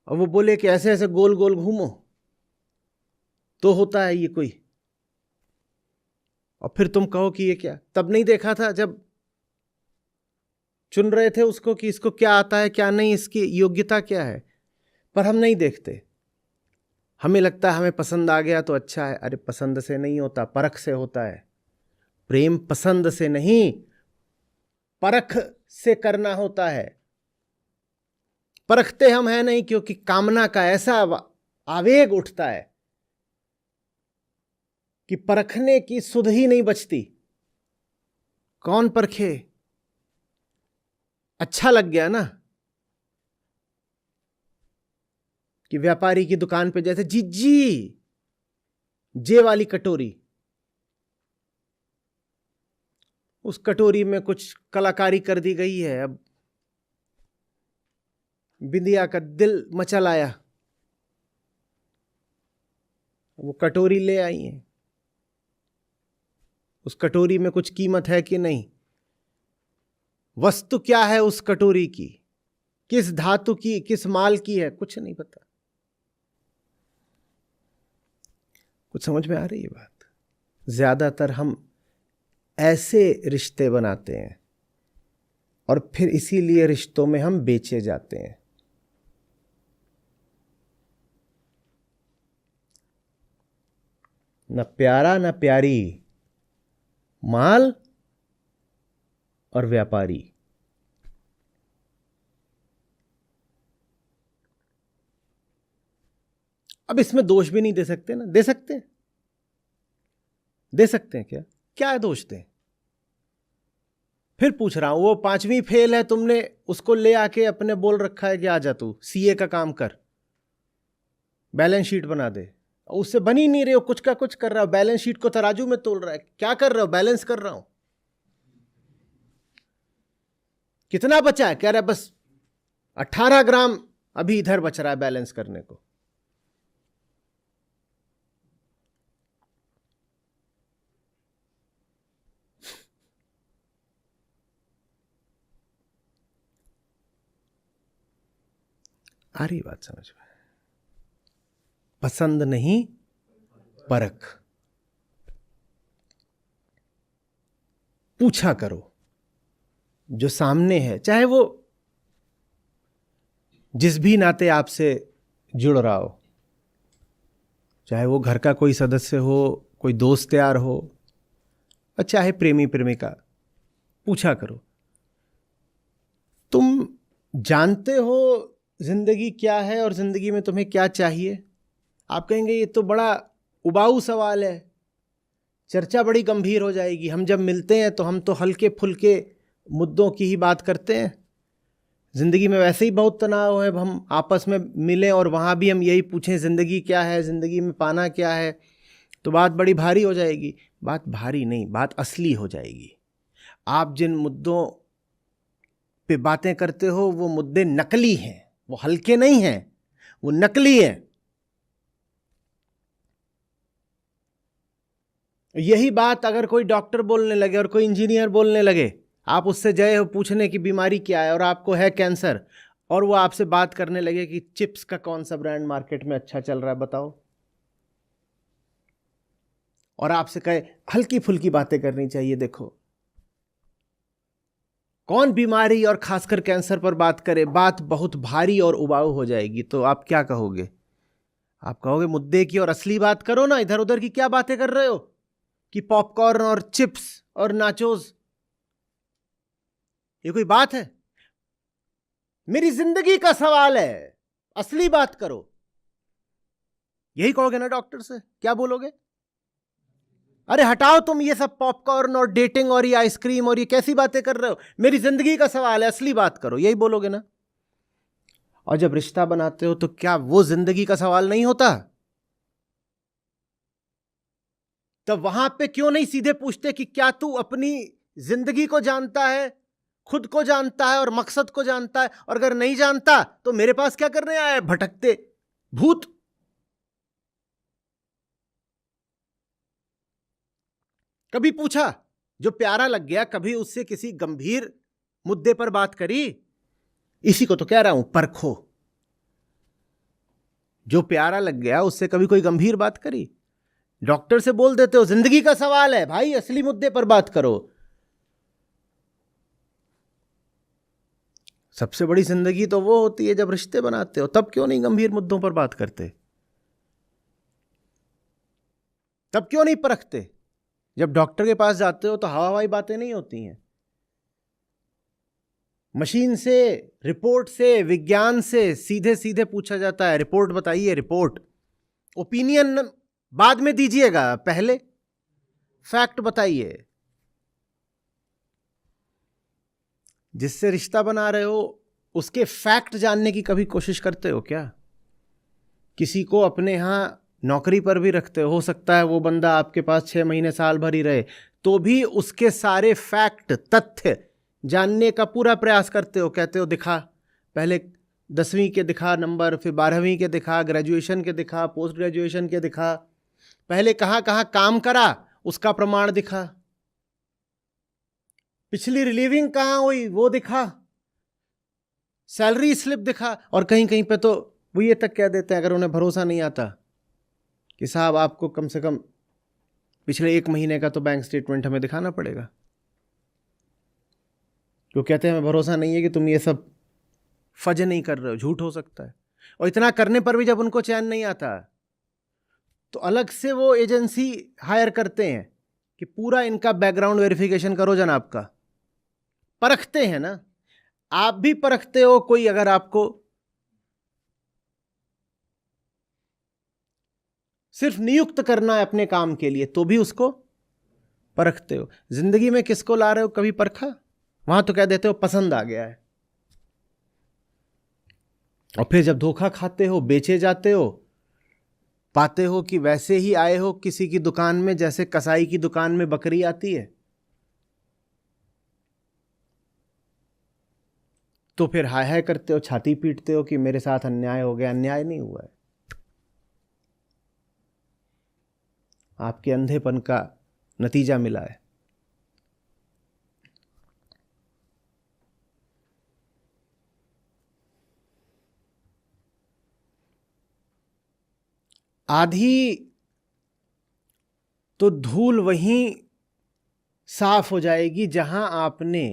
और वो बोले कि ऐसे ऐसे गोल गोल घूमो तो होता है ये कोई, और फिर तुम कहो कि ये क्या। तब नहीं देखा था जब चुन रहे थे उसको कि इसको क्या आता है क्या नहीं, इसकी योग्यता क्या है। पर हम नहीं देखते। हमें लगता है हमें पसंद आ गया तो अच्छा है। अरे पसंद से नहीं होता, परख से होता है। प्रेम पसंद से नहीं, परख से करना होता है। परखते हम हैं नहीं, क्योंकि कामना का ऐसा आवेग उठता है कि परखने की सुध ही नहीं बचती। कौन परखे? अच्छा लग गया ना, कि व्यापारी की दुकान पे जैसे जी जे वाली कटोरी, उस कटोरी में कुछ कलाकारी कर दी गई है। अब बिंदिया का दिल मचल आया, वो कटोरी ले आई है। उस कटोरी में कुछ कीमत है कि नहीं? वस्तु क्या है उस कटोरी की, किस धातु की, किस माल की है, कुछ नहीं पता। कुछ समझ में आ रही है बात? ज्यादातर हम ऐसे रिश्ते बनाते हैं और फिर इसीलिए रिश्तों में हम बेचे जाते हैं। न प्यारा न प्यारी, माल और व्यापारी। अब इसमें दोष भी नहीं दे सकते ना? दे सकते हैं, दे सकते हैं। क्या क्या दोष दें? फिर पूछ रहा हूं, वो 5वीं फेल है, तुमने उसको ले आके अपने बोल रखा है कि आ जा तू सीए का काम कर, बैलेंस शीट बना दे, उससे बन ही नहीं रहे हो, कुछ का कुछ कर रहा हो, बैलेंस शीट को तराजू में तोल रहा है। क्या कर रहे हो? बैलेंस कर रहा हूं। कितना बचा है? कह रहा है बस 18 ग्राम अभी इधर बच रहा है बैलेंस करने को। आ रही बात समझ में? पसंद नहीं परख। पूछा करो जो सामने है, चाहे वो जिस भी नाते आपसे जुड़ रहा हो, चाहे वो घर का कोई सदस्य हो, कोई दोस्त यार हो, और चाहे प्रेमी प्रेमिका। पूछा करो, तुम जानते हो जिंदगी क्या है और जिंदगी में तुम्हें क्या चाहिए? आप कहेंगे ये तो बड़ा उबाऊ सवाल है, चर्चा बड़ी गंभीर हो जाएगी। हम जब मिलते हैं तो हम तो हल्के फुल्के मुद्दों की ही बात करते हैं। जिंदगी में वैसे ही बहुत तनाव है, हम आपस में मिलें और वहाँ भी हम यही पूछें जिंदगी क्या है, जिंदगी में पाना क्या है, तो बात बड़ी भारी हो जाएगी। बात भारी नहीं, बात असली हो जाएगी। आप जिन मुद्दों पे बातें करते हो वो मुद्दे नकली हैं, वो हल्के नहीं हैं, वो नकली हैं। यही बात अगर कोई डॉक्टर बोलने लगे और कोई इंजीनियर बोलने लगे, आप उससे गए हो पूछने की बीमारी क्या है और आपको है कैंसर, और वो आपसे बात करने लगे कि चिप्स का कौन सा ब्रांड मार्केट में अच्छा चल रहा है बताओ, और आपसे कहे हल्की फुल्की बातें करनी चाहिए, देखो कौन बीमारी और खासकर कैंसर पर बात करे, बात बहुत भारी और उबाऊ हो जाएगी। तो आप क्या कहोगे? आप कहोगे मुद्दे की और असली बात करो ना, इधर उधर की क्या बातें कर रहे हो कि पॉपकॉर्न और चिप्स और नाचोस, ये कोई बात है? मेरी जिंदगी का सवाल है, असली बात करो। यही कहोगे ना डॉक्टर से? क्या बोलोगे? अरे हटाओ तुम ये सब पॉपकॉर्न और डेटिंग और ये आइसक्रीम और ये कैसी बातें कर रहे हो, मेरी जिंदगी का सवाल है, असली बात करो, यही बोलोगे ना? और जब रिश्ता बनाते हो तो क्या वो जिंदगी का सवाल नहीं होता? तब वहां पे क्यों नहीं सीधे पूछते कि क्या तू अपनी जिंदगी को जानता है, खुद को जानता है और मकसद को जानता है? और अगर नहीं जानता तो मेरे पास क्या करने आया है, भटकते भूत? कभी पूछा? जो प्यारा लग गया कभी उससे किसी गंभीर मुद्दे पर बात करी? इसी को तो कह रहा हूं, परखो। जो प्यारा लग गया उससे कभी कोई गंभीर बात करी? डॉक्टर से बोल देते हो जिंदगी का सवाल है भाई, असली मुद्दे पर बात करो। सबसे बड़ी जिंदगी तो वो होती है जब रिश्ते बनाते हो, तब क्यों नहीं गंभीर मुद्दों पर बात करते? तब क्यों नहीं परखते? जब डॉक्टर के पास जाते हो तो हवा हवाई बातें नहीं होती हैं। मशीन से, रिपोर्ट से, विज्ञान से सीधे सीधे पूछा जाता है, रिपोर्ट बताइए, रिपोर्ट। ओपिनियन बाद में दीजिएगा, पहले फैक्ट बताइए। जिससे रिश्ता बना रहे हो उसके फैक्ट जानने की कभी कोशिश करते हो क्या? किसी को अपने यहां नौकरी पर भी रखते हो सकता है वो बंदा आपके पास 6 महीने साल भर ही रहे, तो भी उसके सारे फैक्ट, तथ्य जानने का पूरा प्रयास करते हो। कहते हो दिखा, पहले 10वीं के दिखा नंबर, फिर 12वीं के दिखा, ग्रेजुएशन के दिखा, पोस्ट ग्रेजुएशन के दिखा, पहले कहाँ कहाँ काम करा उसका प्रमाण दिखा, पिछली रिलीविंग कहाँ हुई वो दिखा, सैलरी स्लिप दिखा, और कहीं कहीं पे तो वो ये तक कह देते हैं अगर उन्हें भरोसा नहीं आता कि साहब आपको कम से कम पिछले 1 महीने का तो बैंक स्टेटमेंट हमें दिखाना पड़ेगा। वो कहते हैं हमें भरोसा नहीं है कि तुम ये सब फज नहीं कर रहे हो, झूठ हो सकता है। और इतना करने पर भी जब उनको चैन नहीं आता तो अलग से वो एजेंसी हायर करते हैं कि पूरा इनका बैकग्राउंड वेरिफिकेशन करो जनाब का। परखते हैं ना, आप भी परखते हो। कोई अगर आपको सिर्फ नियुक्त करना है अपने काम के लिए तो भी उसको परखते हो। जिंदगी में किसको ला रहे हो, कभी परखा? वहां तो कह देते हो पसंद आ गया है, और फिर जब धोखा खाते हो, बेचे जाते हो, पाते हो कि वैसे ही आए हो किसी की दुकान में जैसे कसाई की दुकान में बकरी आती है, तो फिर हाय हाय करते हो, छाती पीटते हो कि मेरे साथ अन्याय हो गया। अन्याय नहीं हुआ है, आपके अंधेपन का नतीजा मिला है। आधी तो धूल वहीं साफ हो जाएगी जहां आपने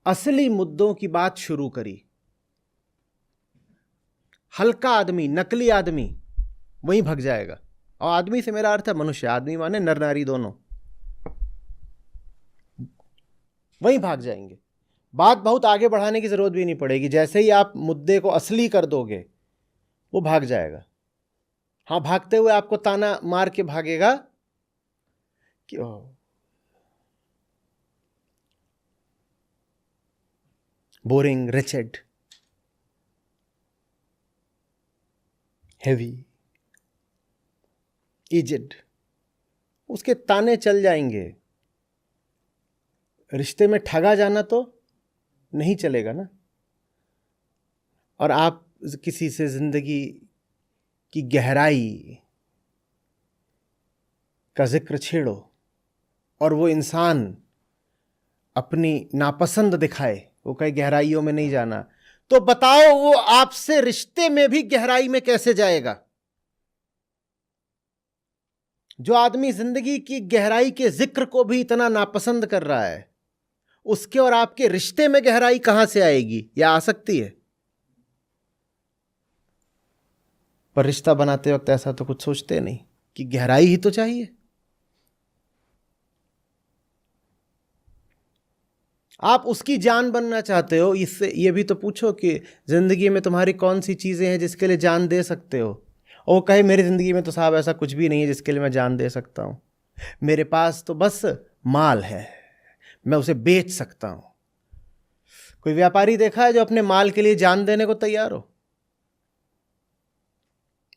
असली मुद्दों की बात शुरू करी। हल्का आदमी, नकली आदमी वहीं भग जाएगा। और आदमी से मेरा अर्थ है मनुष्य, आदमी माने नर नारी दोनों, वहीं भाग जाएंगे। बात बहुत आगे बढ़ाने की जरूरत भी नहीं पड़ेगी, जैसे ही आप मुद्दे को असली कर दोगे वो भाग जाएगा। हाँ, भागते हुए आपको ताना मार के भागेगा कि बोरिंग, रिचेड, हेवी, इजिड, उसके ताने चल जाएंगे। रिश्ते में ठगा जाना तो नहीं चलेगा ना। और आप किसी से जिंदगी की गहराई का जिक्र छेड़ो और वो इंसान अपनी नापसंद दिखाए, वो कहे गहराइयों में नहीं जाना, तो बताओ वो आपसे रिश्ते में भी गहराई में कैसे जाएगा? जो आदमी जिंदगी की गहराई के जिक्र को भी इतना नापसंद कर रहा है, उसके और आपके रिश्ते में गहराई कहां से आएगी? या आ सकती है? पर रिश्ता बनाते वक्त ऐसा तो कुछ सोचते नहीं कि गहराई ही तो चाहिए। आप उसकी जान बनना चाहते हो, इससे ये भी तो पूछो कि जिंदगी में तुम्हारी कौन सी चीजें हैं जिसके लिए जान दे सकते हो। और वो कहे मेरी जिंदगी में तो साहब ऐसा कुछ भी नहीं है जिसके लिए मैं जान दे सकता हूं, मेरे पास तो बस माल है, मैं उसे बेच सकता हूं। कोई व्यापारी देखा है जो अपने माल के लिए जान देने को तैयार हो?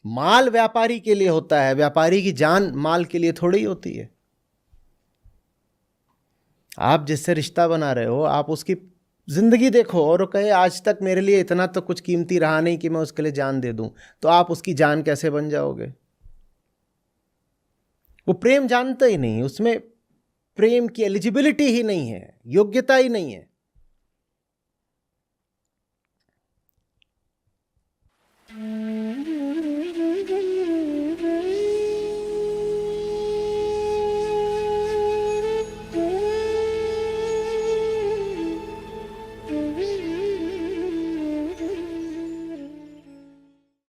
माल व्यापारी के लिए होता है, व्यापारी की जान माल के लिए थोड़ी होती है। आप जिससे रिश्ता बना रहे हो, आप उसकी जिंदगी देखो और वो कहे आज तक मेरे लिए इतना तो कुछ कीमती रहा नहीं कि मैं उसके लिए जान दे दूं, तो आप उसकी जान कैसे बन जाओगे? वो प्रेम जानता ही नहीं, उसमें प्रेम की एलिजिबिलिटी ही नहीं है, योग्यता ही नहीं है।